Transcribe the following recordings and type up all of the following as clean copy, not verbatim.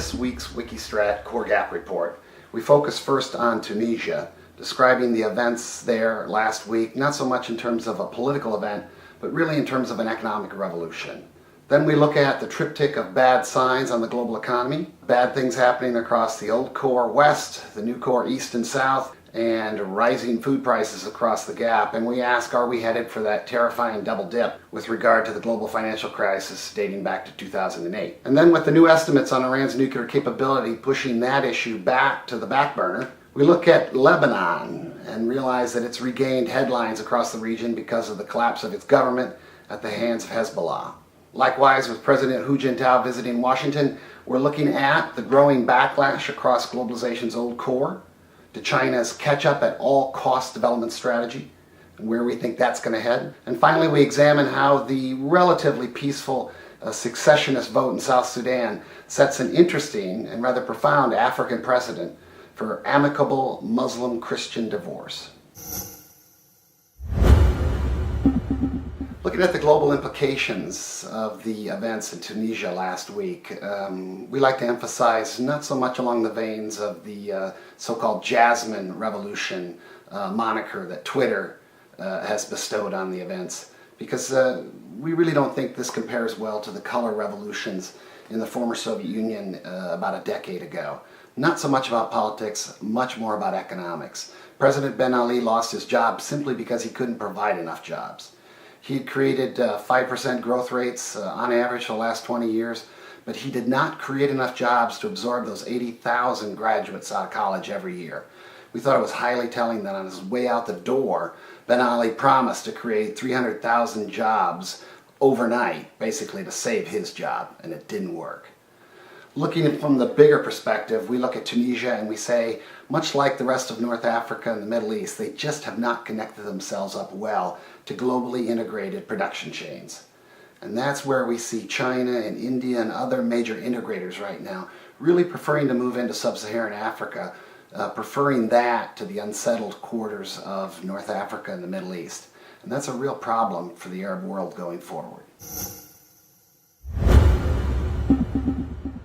this week's Wikistrat CoreGap report. We focus first on Tunisia, describing the events there last week, not so much in terms of a political event, but really in terms of an economic revolution. Then we look at the triptych of bad signs on the global economy, bad things happening across the old core west, the new core east and south, and rising food prices across the gap. And we ask, are we headed for that terrifying double dip with regard to the global financial crisis dating back to 2008? And then with the new estimates on Iran's nuclear capability pushing that issue back to the back burner, we look at Lebanon and realize that it's regained headlines across the region because of the collapse of its government at the hands of Hezbollah. Likewise, with President Hu Jintao visiting Washington, we're looking at the growing backlash across globalization's old core, to China's catch-up at all-cost development strategy, and where we think that's going to head. And finally, we examine how the relatively peaceful secessionist vote in South Sudan sets an interesting and rather profound African precedent for amicable Muslim-Christian divorce. Looking at the global implications of the events in Tunisia last week, we like to emphasize not so much along the veins of the so-called Jasmine Revolution moniker that Twitter has bestowed on the events, because we really don't think this compares well to the color revolutions in the former Soviet Union about a decade ago. Not so much about politics, much more about economics. President Ben Ali lost his job simply because he couldn't provide enough jobs. He had created 5% growth rates on average for the last 20 years, but he did not create enough jobs to absorb those 80,000 graduates out of college every year. We thought it was highly telling that on his way out the door, Ben Ali promised to create 300,000 jobs overnight, basically to save his job, and it didn't work. Looking from the bigger perspective, we look at Tunisia and we say, much like the rest of North Africa and the Middle East, they just have not connected themselves up well to globally integrated production chains. And that's where we see China and India and other major integrators right now really preferring to move into sub-Saharan Africa, preferring that to the unsettled quarters of North Africa and the Middle East. And that's a real problem for the Arab world going forward.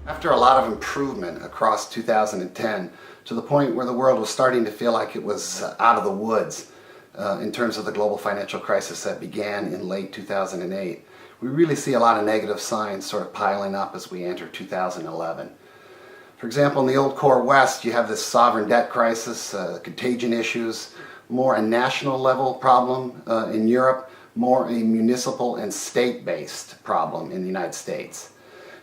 After a lot of improvement across 2010, to the point where the world was starting to feel like it was out of the woods in terms of the global financial crisis that began in late 2008, we really see a lot of negative signs sort of piling up as we enter 2011. For example, in the old core West, you have this sovereign debt crisis, contagion issues, more a national level problem in Europe, more a municipal and state-based problem in the United States.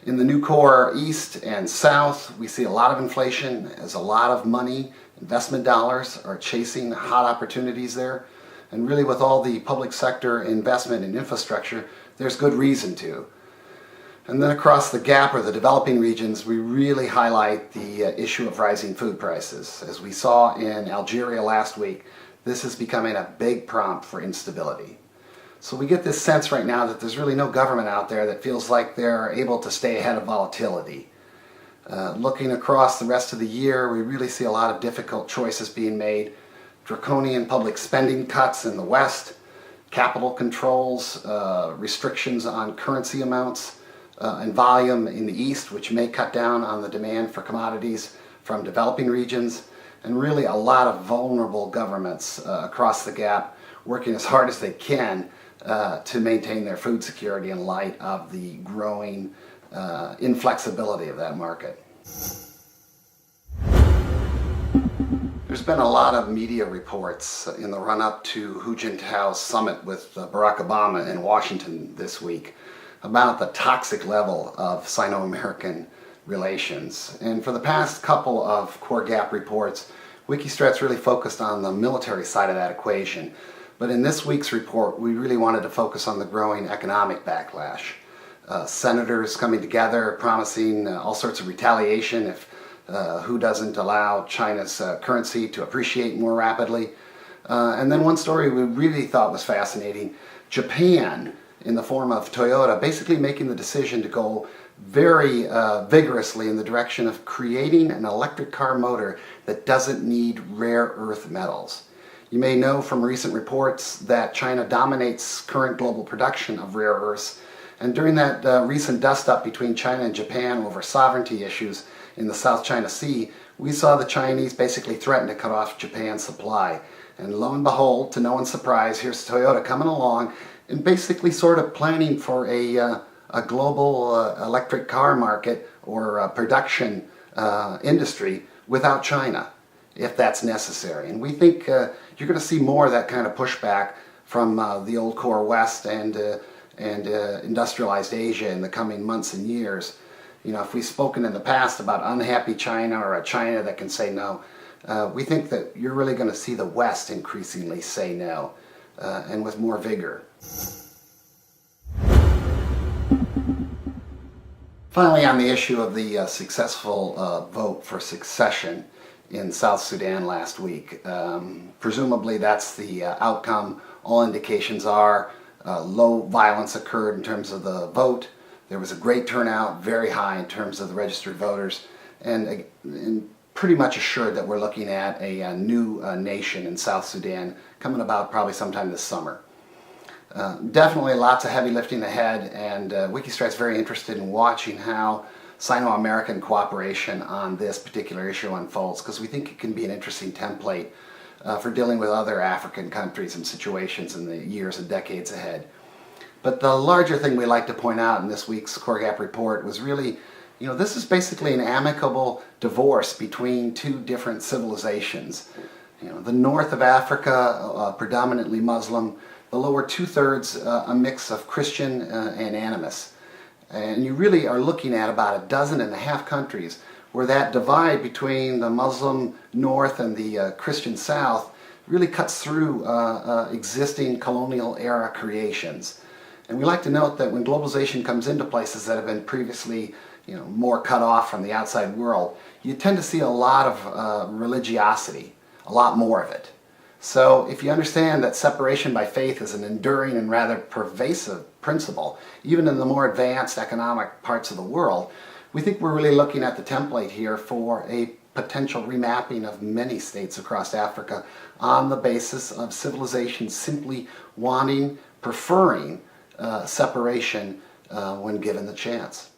In the new core East and South, we see a lot of inflation as a lot of money, investment dollars are chasing hot opportunities there. And really with all the public sector investment in infrastructure, there's good reason to. And then across the gap or the developing regions, we really highlight the issue of rising food prices. As we saw in Algeria last week, this is becoming a big prompt for instability. So we get this sense right now that there's really no government out there that feels like they're able to stay ahead of volatility. Looking across the rest of the year, we really see a lot of difficult choices being made. Draconian public spending cuts in the West, capital controls, restrictions on currency amounts and volume in the East, which may cut down on the demand for commodities from developing regions, and really a lot of vulnerable governments across the gap working as hard as they can to maintain their food security in light of the growing inflexibility of that market. There's been a lot of media reports in the run-up to Hu Jintao's summit with Barack Obama in Washington this week about the toxic level of Sino-American relations. And for the past couple of CoreGap reports, Wikistrat's really focused on the military side of that equation. But in this week's report, we really wanted to focus on the growing economic backlash. Senators coming together promising all sorts of retaliation if Hu doesn't allow China's currency to appreciate more rapidly. And then one story we really thought was fascinating, Japan, in the form of Toyota, basically making the decision to go very vigorously in the direction of creating an electric car motor that doesn't need rare earth metals. You may know from recent reports that China dominates current global production of rare earths, and during that recent dust-up between China and Japan over sovereignty issues in the South China Sea, we saw the Chinese basically threaten to cut off Japan's supply. And lo and behold, to no one's surprise, here's Toyota coming along and basically sort of planning for a global electric car market or production industry without China, if that's necessary. And we think you're going to see more of that kind of pushback from the old core West and industrialized Asia in the coming months and years. You know, if we've spoken in the past about unhappy China or a China that can say no, we think that you're really going to see the West increasingly say no, and with more vigor. Finally, on the issue of the successful vote for succession in South Sudan last week, presumably that's the outcome. All indications are low violence occurred in terms of the vote. There was a great turnout, very high in terms of the registered voters, and pretty much assured that we're looking at a new nation in South Sudan coming about probably sometime this summer. Definitely lots of heavy lifting ahead, and Wikistrat's very interested in watching how Sino-American cooperation on this particular issue unfolds, because we think it can be an interesting template for dealing with other African countries and situations in the years and decades ahead. But the larger thing we like to point out in this week's CoreGap report was really, you know, this is basically an amicable divorce between two different civilizations. You know, the north of Africa, predominantly Muslim, the lower two-thirds a mix of Christian and animist. And you really are looking at about 12.5 countries where that divide between the Muslim north and the Christian south really cuts through existing colonial era creations. And we like to note that when globalization comes into places that have been previously, you know, more cut off from the outside world, you tend to see a lot of religiosity, a lot more of it. So if you understand that separation by faith is an enduring and rather pervasive principle, even in the more advanced economic parts of the world, we think we're really looking at the template here for a potential remapping of many states across Africa on the basis of civilization simply wanting, preferring separation when given the chance.